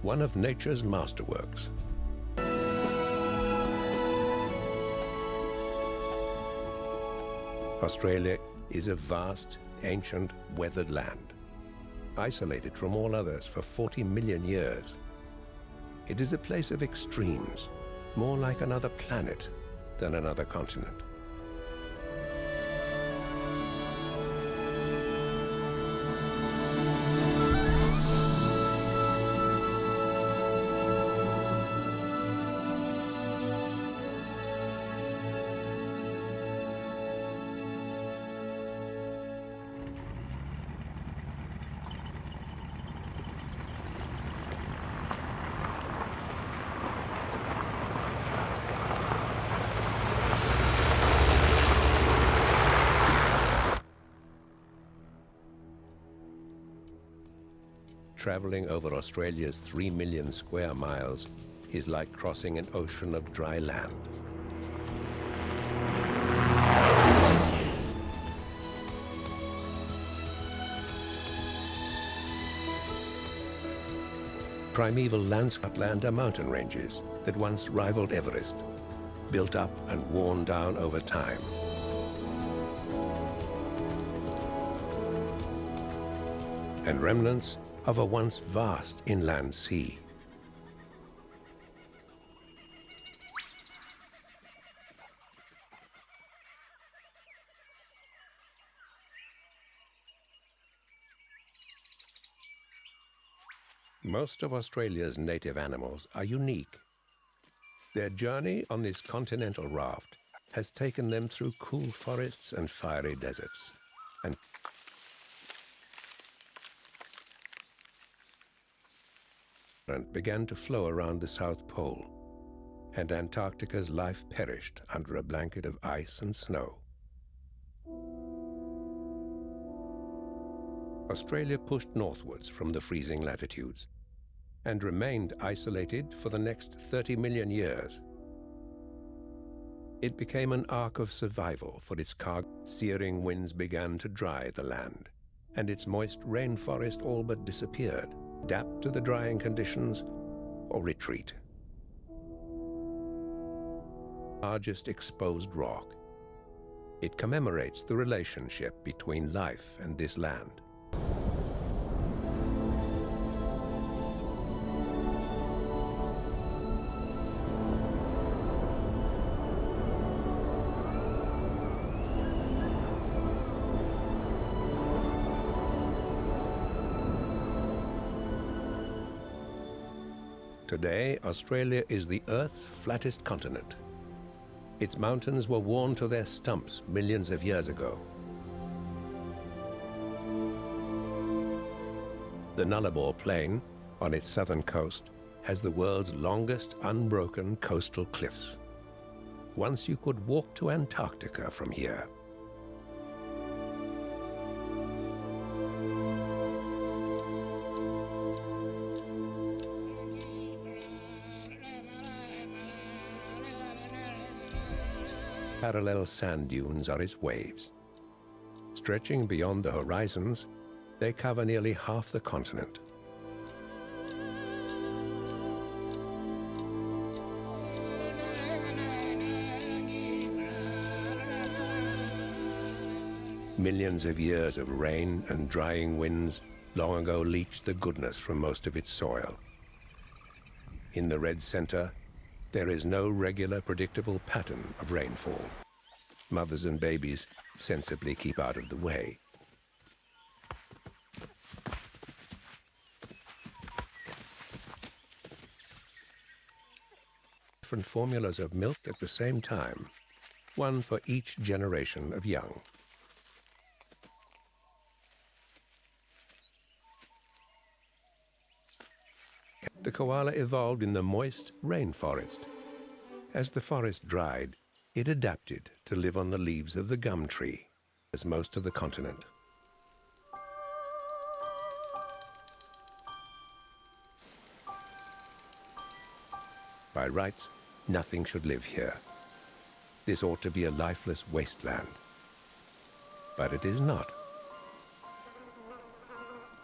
one of nature's masterworks. Australia is a vast, ancient, weathered land, isolated from all others for 40 million years. It is a place of extremes, more like another planet than another continent. Traveling over Australia's 3 million square miles is like crossing an ocean of dry land. Primeval landscape land are mountain ranges that once rivaled Everest, built up and worn down over time. And remnants of a once vast inland sea. Most of Australia's native animals are unique. Their journey on this continental raft has taken them through cool forests and fiery deserts, and began to flow around the South Pole, and Antarctica's life perished under a blanket of ice and snow. Australia pushed northwards from the freezing latitudes and remained isolated for the next 30 million years. It became an ark of survival for its cargo. Searing winds began to dry the land, and its moist rainforest all but disappeared. Adapt to the drying conditions or retreat. Largest exposed rock. It commemorates the relationship between life and this land. Today, Australia is the Earth's flattest continent. Its mountains were worn to their stumps millions of years ago. The Nullarbor Plain, on its southern coast, has the world's longest unbroken coastal cliffs. Once you could walk to Antarctica from here. Parallel sand dunes are its waves. Stretching beyond the horizons, they cover nearly half the continent. Millions of years of rain and drying winds long ago leached the goodness from most of its soil. In the red center, there is no regular, predictable pattern of rainfall. Mothers and babies sensibly keep out of the way. Different formulas of milk at the same time, one for each generation of young. The koala evolved in the moist rainforest. As the forest dried, it adapted to live on the leaves of the gum tree, as most of the continent. By rights, nothing should live here. This ought to be a lifeless wasteland. But it is not.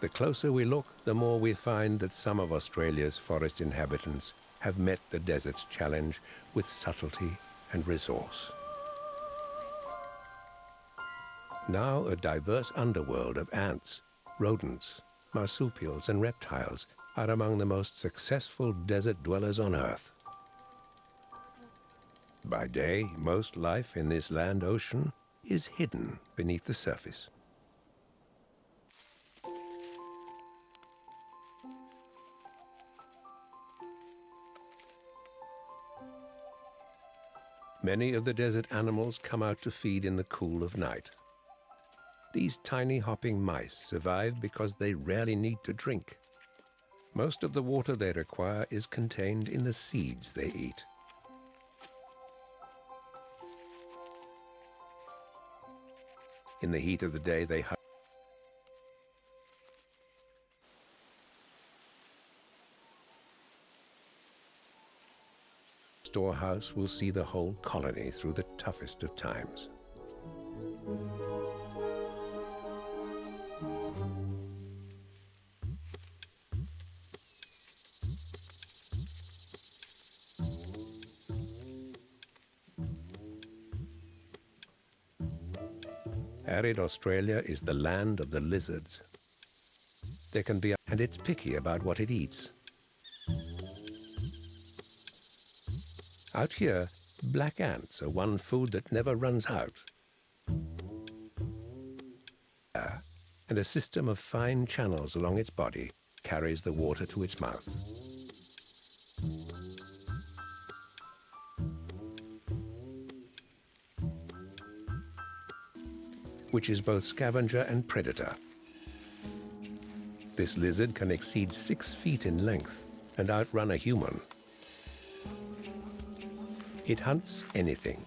The closer we look, the more we find that some of Australia's forest inhabitants have met the desert's challenge with subtlety and resource. Now a diverse underworld of ants, rodents, marsupials and reptiles are among the most successful desert dwellers on Earth. By day, most life in this land ocean is hidden beneath the surface. Many of the desert animals come out to feed in the cool of night. These tiny hopping mice survive because they rarely need to drink. Most of the water they require is contained in the seeds they eat. In the heat of the day, they storehouse will see the whole colony through the toughest of times. Arid Australia is the land of the lizards. There can be, and it's picky about what it eats. Out here, black ants are one food that never runs out. And a system of fine channels along its body carries the water to its mouth. Which is both scavenger and predator. This lizard can exceed 6 feet in length and outrun a human. It hunts anything,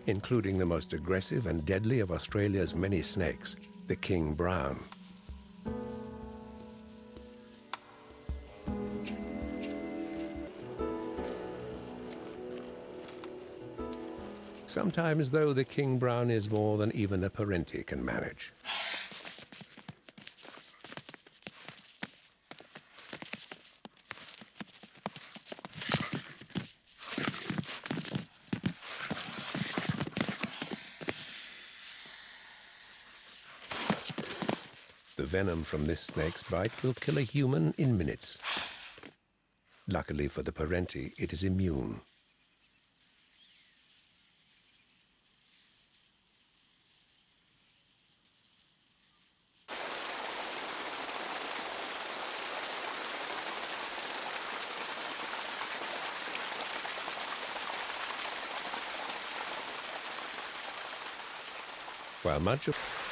including the most aggressive and deadly of Australia's many snakes, the king brown. Sometimes, though, the king brown is more than even a Parenti can manage. The venom from this snake's bite will kill a human in minutes. Luckily for the Parenti, it is immune. While much of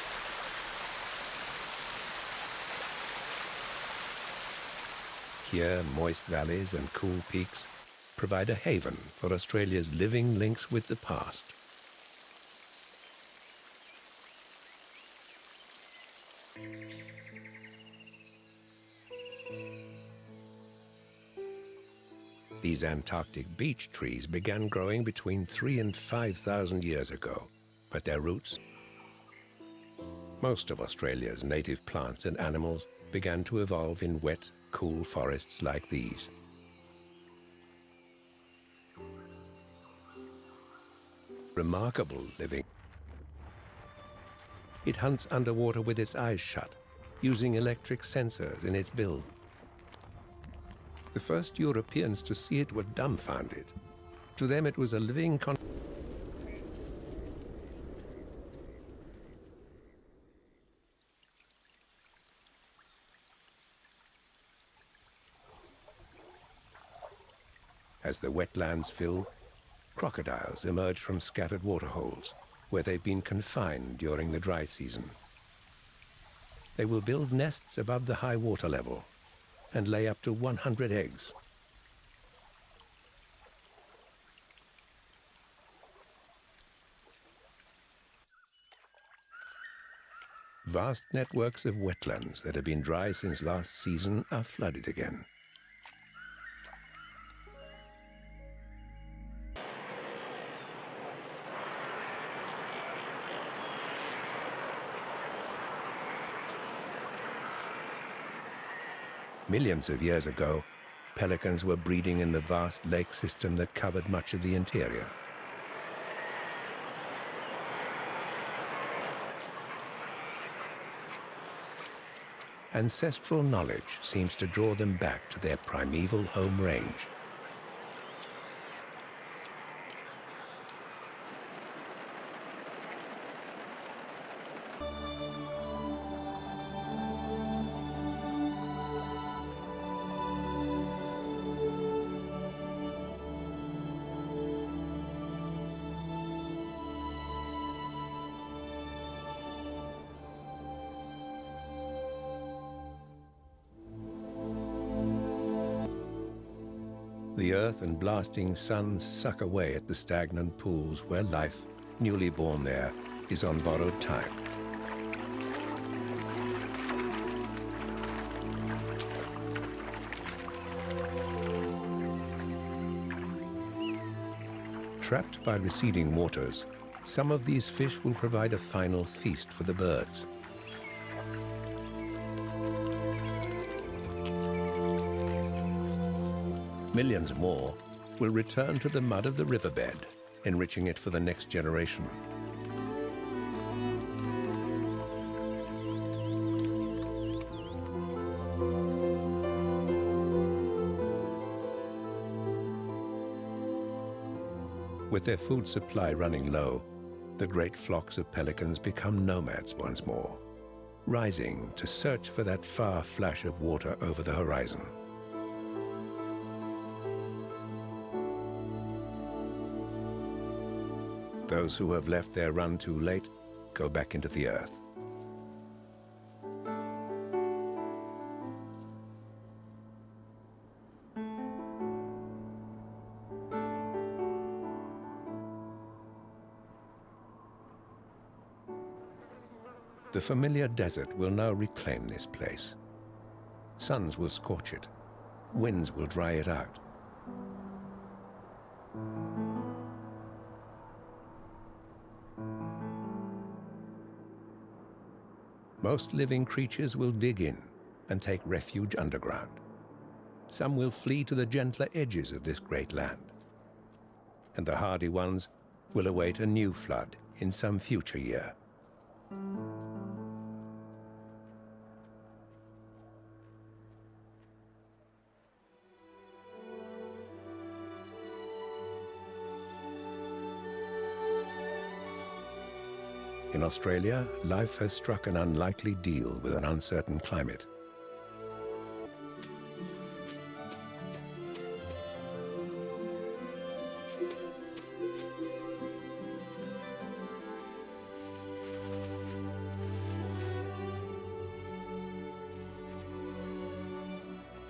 here, moist valleys and cool peaks provide a haven for Australia's living links with the past. These Antarctic beech trees began growing between 3,000 and 5,000 years ago, but their roots, most of Australia's native plants and animals began to evolve in wet, cool forests like these. Remarkable living. It hunts underwater with its eyes shut, using electric sensors in its bill. The first Europeans to see it were dumbfounded. To them it was a living As the wetlands fill, crocodiles emerge from scattered waterholes, where they've been confined during the dry season. They will build nests above the high water level and lay up to 100 eggs. Vast networks of wetlands that have been dry since last season are flooded again. Millions of years ago, pelicans were breeding in the vast lake system that covered much of the interior. Ancestral knowledge seems to draw them back to their primeval home range. The earth and blasting sun suck away at the stagnant pools where life, newly born there, is on borrowed time. Trapped by receding waters, some of these fish will provide a final feast for the birds. Millions more will return to the mud of the riverbed, enriching it for the next generation. With their food supply running low, the great flocks of pelicans become nomads once more, rising to search for that far flash of water over the horizon. Those who have left their run too late go back into the earth. The familiar desert will now reclaim this place. Suns will scorch it. Winds will dry it out. Most living creatures will dig in and take refuge underground. Some will flee to the gentler edges of this great land. And the hardy ones will await a new flood in some future year. In Australia, life has struck an unlikely deal with an uncertain climate.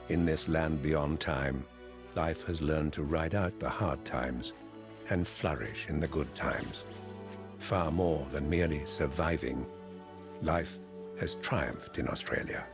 In this land beyond time, life has learned to ride out the hard times and flourish in the good times. Far more than merely surviving, life has triumphed in Australia.